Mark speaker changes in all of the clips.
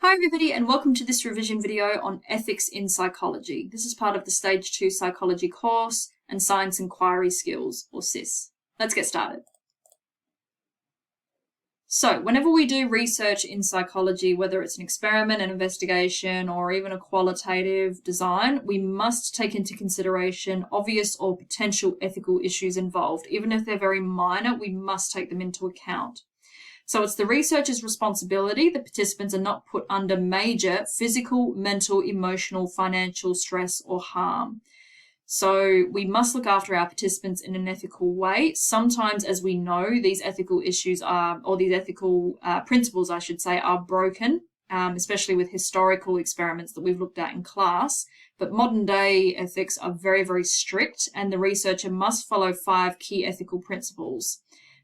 Speaker 1: Hi everybody and welcome to this revision video on ethics in psychology. This is part of the Stage 2 Psychology course and Science Inquiry Skills, or SIS. Let's get started. So whenever we do research in psychology, whether it's an experiment, an investigation, or even a qualitative design, we must take into consideration obvious or potential ethical issues involved. Even if they're very minor, we must take them into account. So it's the researcher's responsibility that participants are not put under major physical, mental, emotional, financial stress or harm. So we must look after our participants in an ethical way. Sometimes, as we know, these ethical issues are, or these ethical principles, I should say, are broken, especially with historical experiments that we've looked at in class. But modern day ethics are very, very strict, and the researcher must follow 5 key ethical principles.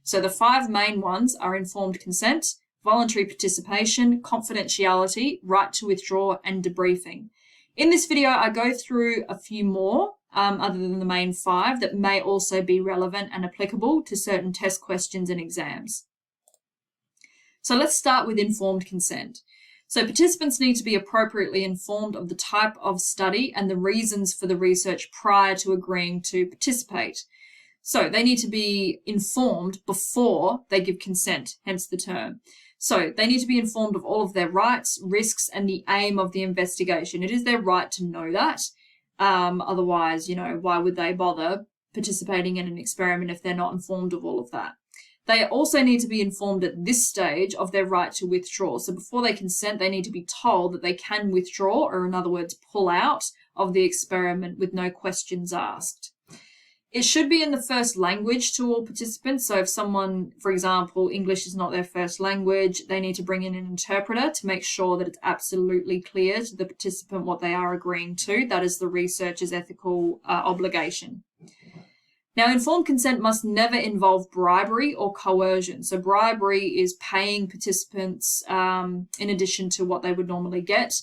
Speaker 1: So the 5 main ones are informed consent, voluntary participation, confidentiality, right to withdraw, and debriefing. In this video, I go through a few more, other than the main 5, that may also be relevant and applicable to certain test questions and exams. So let's start with informed consent. So participants need to be appropriately informed of the type of study and the reasons for the research prior to agreeing to participate. So they need to be informed before they give consent, hence the term. So they need to be informed of all of their rights, risks, and the aim of the investigation. It is their right to know that. Otherwise, why would they bother participating in an experiment if they're not informed of all of that? They also need to be informed at this stage of their right to withdraw. So before they consent, they need to be told that they can withdraw, or in other words, pull out of the experiment with no questions asked. It should be in the first language to all participants. So if someone, for example, English is not their first language, they need to bring in an interpreter to make sure that it's absolutely clear to the participant what they are agreeing to. That is the researcher's ethical obligation. Now, informed consent must never involve bribery or coercion. So bribery is paying participants in addition to what they would normally get,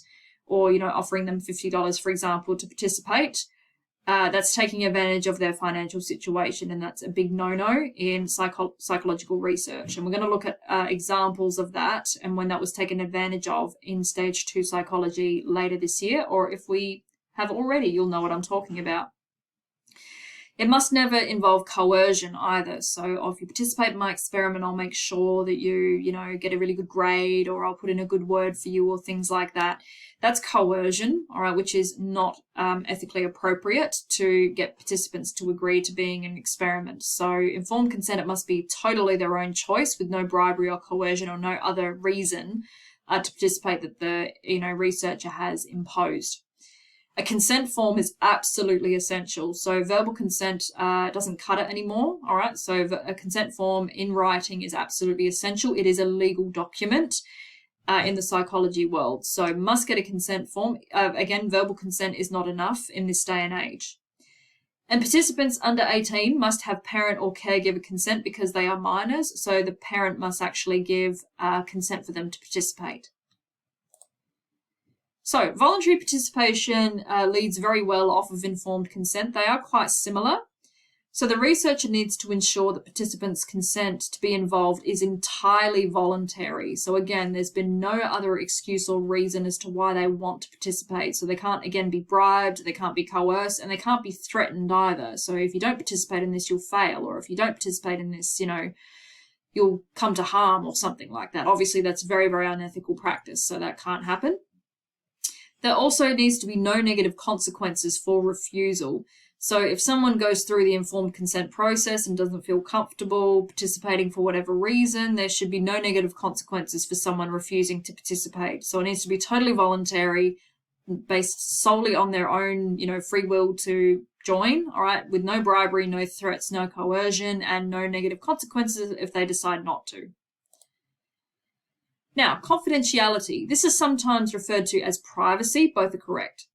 Speaker 1: or, offering them $50, for example, to participate. That's taking advantage of their financial situation, and that's a big no-no in psychological research. And we're going to look at examples of that and when that was taken advantage of in Stage 2 Psychology later this year, or if we have already, you'll know what I'm talking about. It must never involve coercion either. So if you participate in my experiment, I'll make sure that you get a really good grade, or I'll put in a good word for you, or things like that. That's coercion, all right, which is not ethically appropriate to get participants to agree to being in an experiment. So informed consent, it must be totally their own choice with no bribery or coercion or no other reason to participate that the researcher has imposed. A consent form is absolutely essential. So verbal consent doesn't cut it anymore, all right? So a consent form in writing is absolutely essential. It is a legal document in the psychology world. So must get a consent form. Again, verbal consent is not enough in this day and age. And participants under 18 must have parent or caregiver consent because they are minors. So the parent must actually give consent for them to participate. So voluntary participation leads very well off of informed consent. They are quite similar. So the researcher needs to ensure that participants' consent to be involved is entirely voluntary. So again, there's been no other excuse or reason as to why they want to participate. So they can't, again, be bribed, they can't be coerced, and they can't be threatened either. So if you don't participate in this, you'll fail. Or if you don't participate in this, you'll come to harm or something like that. Obviously, that's very, very unethical practice. So that can't happen. There also needs to be no negative consequences for refusal. So if someone goes through the informed consent process and doesn't feel comfortable participating for whatever reason, there should be no negative consequences for someone refusing to participate. So it needs to be totally voluntary, based solely on their own, free will to join, all right, with no bribery, no threats, no coercion, and no negative consequences if they decide not to. Now, confidentiality. This is sometimes referred to as privacy. Both are correct.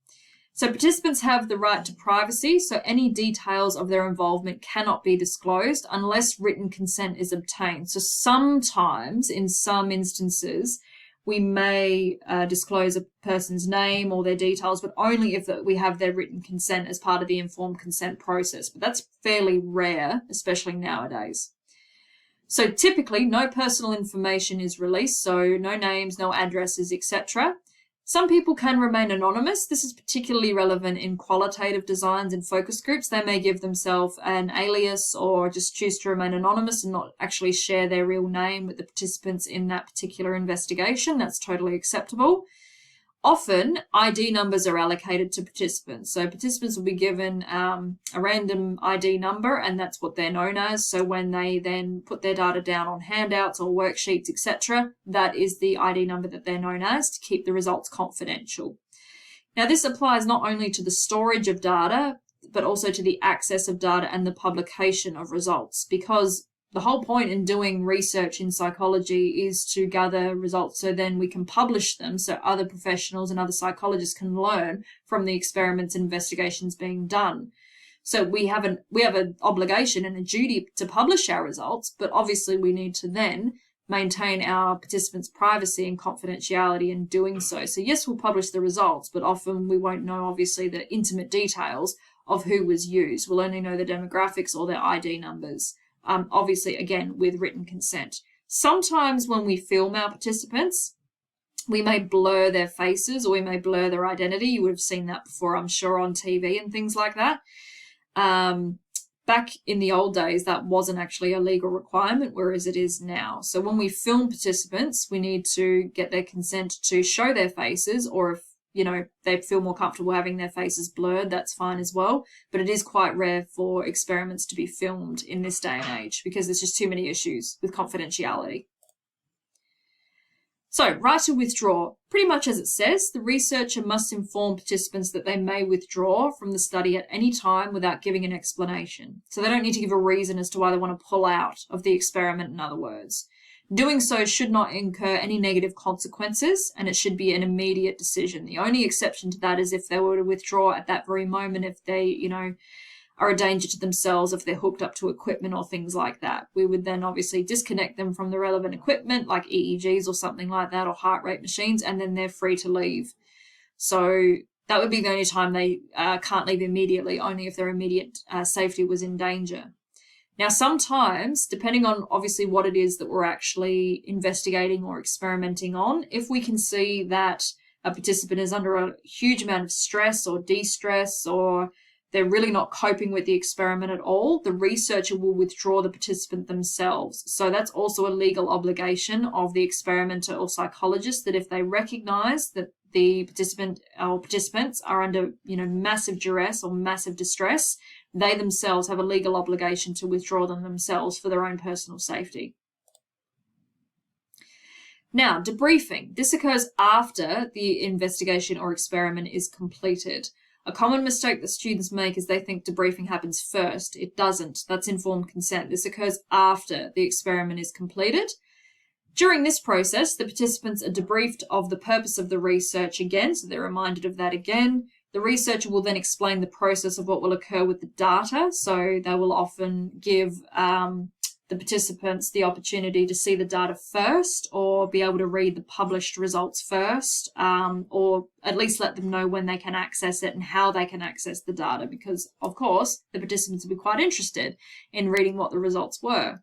Speaker 1: So participants have the right to privacy, so any details of their involvement cannot be disclosed unless written consent is obtained. So sometimes, in some instances, we may disclose a person's name or their details, but only if we have their written consent as part of the informed consent process. But that's fairly rare, especially nowadays. So typically no personal information is released, so no names, no addresses, etc. Some people can remain anonymous. This is particularly relevant in qualitative designs and focus groups. They may give themselves an alias or just choose to remain anonymous and not actually share their real name with the participants in that particular investigation. That's totally acceptable. Often, ID numbers are allocated to participants. So participants will be given a random ID number, and that's what they're known as. So when they then put their data down on handouts or worksheets, etc., that is the ID number that they're known as to keep the results confidential. Now, this applies not only to the storage of data, but also to the access of data and the publication of results, because the whole point in doing research in psychology is to gather results so then we can publish them so other professionals and other psychologists can learn from the experiments and investigations being done. So we have an obligation and a duty to publish our results, but obviously we need to then maintain our participants' privacy and confidentiality in doing so. So yes, we'll publish the results, but often we won't know obviously the intimate details of who was used. We'll only know the demographics or their ID numbers. Obviously, again, with written consent. Sometimes when we film our participants, we may blur their faces or we may blur their identity. You would have seen that before, I'm sure, on TV and things like that. Back in the old days, that wasn't actually a legal requirement, whereas it is now. So when we film participants, we need to get their consent to show their faces, or if they feel more comfortable having their faces blurred, that's fine as well. But it is quite rare for experiments to be filmed in this day and age because there's just too many issues with confidentiality. So, right to withdraw. Pretty much as it says, the researcher must inform participants that they may withdraw from the study at any time without giving an explanation. So they don't need to give a reason as to why they want to pull out of the experiment, in other words. Doing so should not incur any negative consequences, and it should be an immediate decision. The only exception to that is if they were to withdraw at that very moment, if they, are a danger to themselves, if they're hooked up to equipment or things like that. We would then obviously disconnect them from the relevant equipment, like EEGs or something like that, or heart rate machines, and then they're free to leave. So that would be the only time they can't leave immediately, only if their immediate safety was in danger. Now, sometimes, depending on obviously what it is that we're actually investigating or experimenting on, if we can see that a participant is under a huge amount of stress or de-stress, or they're really not coping with the experiment at all, the researcher will withdraw the participant themselves. So that's also a legal obligation of the experimenter or psychologist, that if they recognize that the participant or participants are under, massive duress or massive distress, they themselves have a legal obligation to withdraw them themselves for their own personal safety. Now, debriefing. This occurs after the investigation or experiment is completed. A common mistake that students make is they think debriefing happens first. It doesn't. That's informed consent. This occurs after the experiment is completed. During this process, the participants are debriefed of the purpose of the research again, so they're reminded of that again. The researcher will then explain the process of what will occur with the data. So they will often give the participants the opportunity to see the data first, or be able to read the published results first, or at least let them know when they can access it and how they can access the data, because of course the participants will be quite interested in reading what the results were.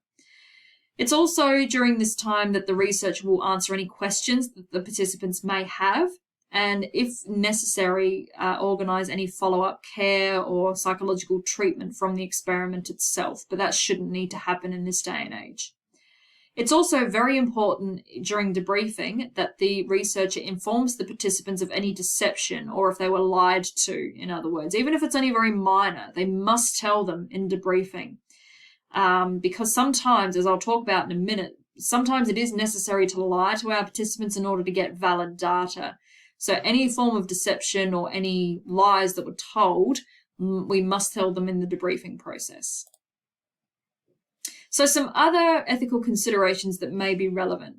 Speaker 1: It's also during this time that the researcher will answer any questions that the participants may have, and if necessary, organise any follow-up care or psychological treatment from the experiment itself, but that shouldn't need to happen in this day and age. It's also very important during debriefing that the researcher informs the participants of any deception, or if they were lied to, in other words. Even if it's only very minor, they must tell them in debriefing. Because sometimes, as I'll talk about in a minute, sometimes it is necessary to lie to our participants in order to get valid data. So any form of deception or any lies that were told, we must tell them in the debriefing process. So some other ethical considerations that may be relevant.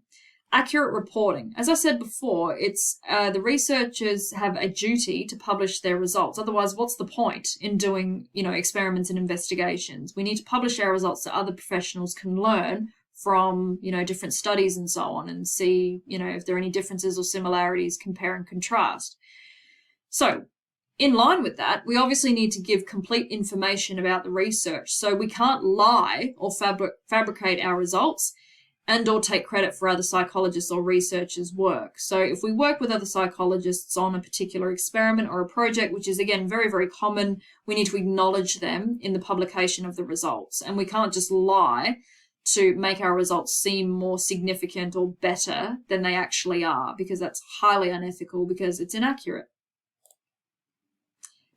Speaker 1: Accurate reporting. As I said before, it's the researchers have a duty to publish their results. Otherwise, what's the point in doing, experiments and investigations? We need to publish our results so other professionals can learn from, different studies and so on, and see, if there are any differences or similarities, compare and contrast. So in line with that, we obviously need to give complete information about the research. So we can't lie or fabricate our results and or take credit for other psychologists or researchers' work. So if we work with other psychologists on a particular experiment or a project, which is again very, very common, we need to acknowledge them in the publication of the results. And we can't just lie to make our results seem more significant or better than they actually are, because that's highly unethical because it's inaccurate.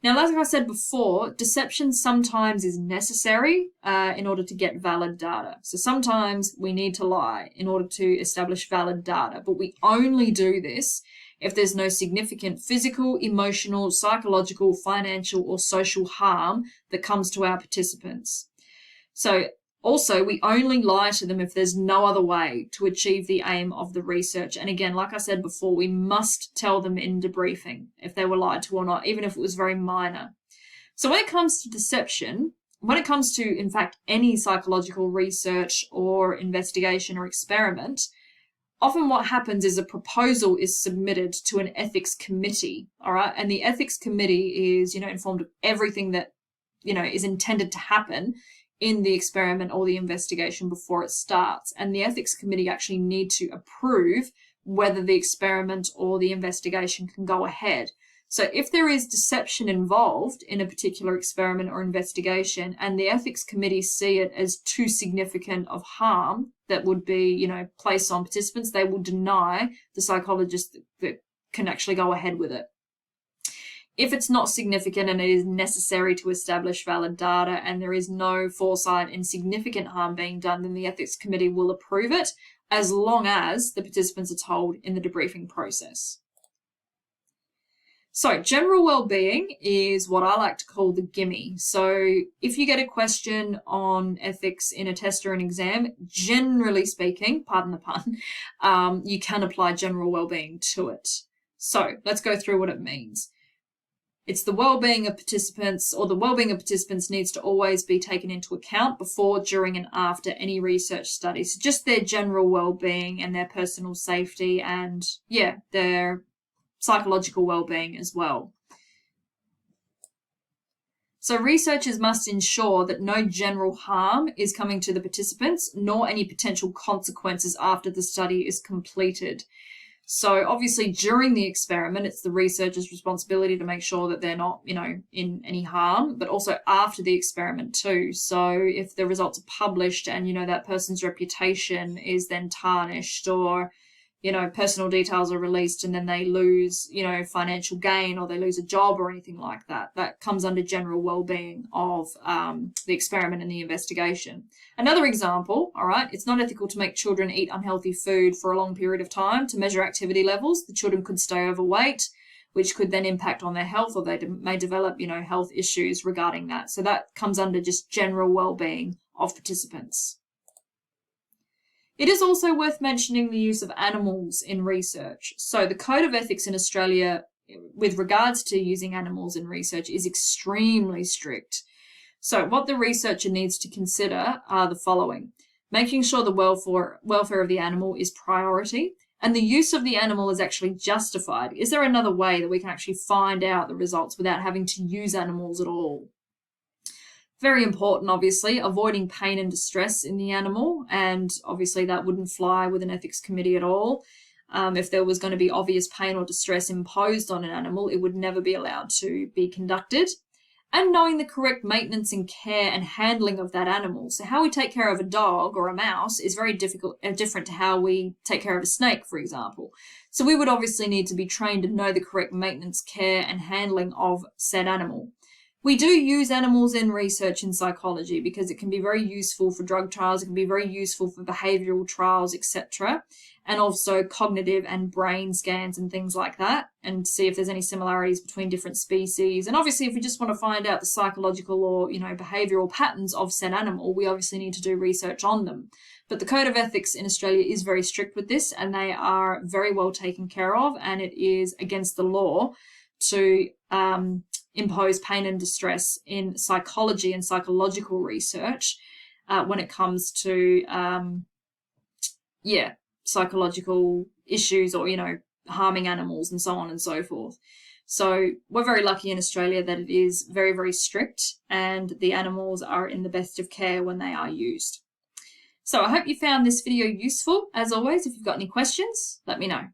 Speaker 1: Now, like I said before, deception sometimes is necessary in order to get valid data. So sometimes we need to lie in order to establish valid data, but we only do this if there's no significant physical, emotional, psychological, financial, or social harm that comes to our participants. So also, we only lie to them if there's no other way to achieve the aim of the research. And again, like I said before, we must tell them in debriefing if they were lied to or not, even if it was very minor. So when it comes to deception, when it comes to, in fact, any psychological research or investigation or experiment, often what happens is a proposal is submitted to an ethics committee, all right? And the ethics committee is, informed of everything that, is intended to happen in the experiment or the investigation before it starts. And the ethics committee actually need to approve whether the experiment or the investigation can go ahead. So if there is deception involved in a particular experiment or investigation and the ethics committee see it as too significant of harm that would be, placed on participants, they will deny the psychologist that can actually go ahead with it. If it's not significant and it is necessary to establish valid data and there is no foresight in significant harm being done, then the ethics committee will approve it as long as the participants are told in the debriefing process. So general well-being is what I like to call the gimme. So if you get a question on ethics in a test or an exam, generally speaking, pardon the pun, you can apply general well-being to it. So let's go through what it means. It's the well-being of participants, or the well-being of participants needs to always be taken into account before, during, and after any research study. So just their general well-being and their personal safety and, their psychological well-being as well. So researchers must ensure that no general harm is coming to the participants, nor any potential consequences after the study is completed. So obviously during the experiment, it's the researcher's responsibility to make sure that they're not, in any harm, but also after the experiment too. So if the results are published and, that person's reputation is then tarnished, or, personal details are released and then they lose, financial gain, or they lose a job or anything like that, that comes under general well-being of the experiment and the investigation. Another example, all right, it's not ethical to make children eat unhealthy food for a long period of time to measure activity levels. The children could stay overweight, which could then impact on their health, or they may develop, health issues regarding that. So that comes under just general well-being of participants. It is also worth mentioning the use of animals in research. So the Code of Ethics in Australia with regards to using animals in research is extremely strict. So what the researcher needs to consider are the following: making sure the welfare of the animal is priority, and the use of the animal is actually justified. Is there another way that we can actually find out the results without having to use animals at all? Very important, obviously, avoiding pain and distress in the animal, and obviously that wouldn't fly with an ethics committee at all. If there was going to be obvious pain or distress imposed on an animal, it would never be allowed to be conducted. And knowing the correct maintenance and care and handling of that animal. So how we take care of a dog or a mouse is very different to how we take care of a snake, for example. So we would obviously need to be trained to know the correct maintenance, care, and handling of said animal. We do use animals in research in psychology because it can be very useful for drug trials, it can be very useful for behavioural trials, etc., and also cognitive and brain scans and things like that, and see if there's any similarities between different species. And obviously, if we just want to find out the psychological or, behavioural patterns of said animal, we obviously need to do research on them. But the Code of Ethics in Australia is very strict with this, and they are very well taken care of, and it is against the law to impose pain and distress in psychology and psychological research when it comes to, psychological issues or, harming animals and so on and so forth. So we're very lucky in Australia that it is very, very strict, and the animals are in the best of care when they are used. So I hope you found this video useful. As always, if you've got any questions, let me know.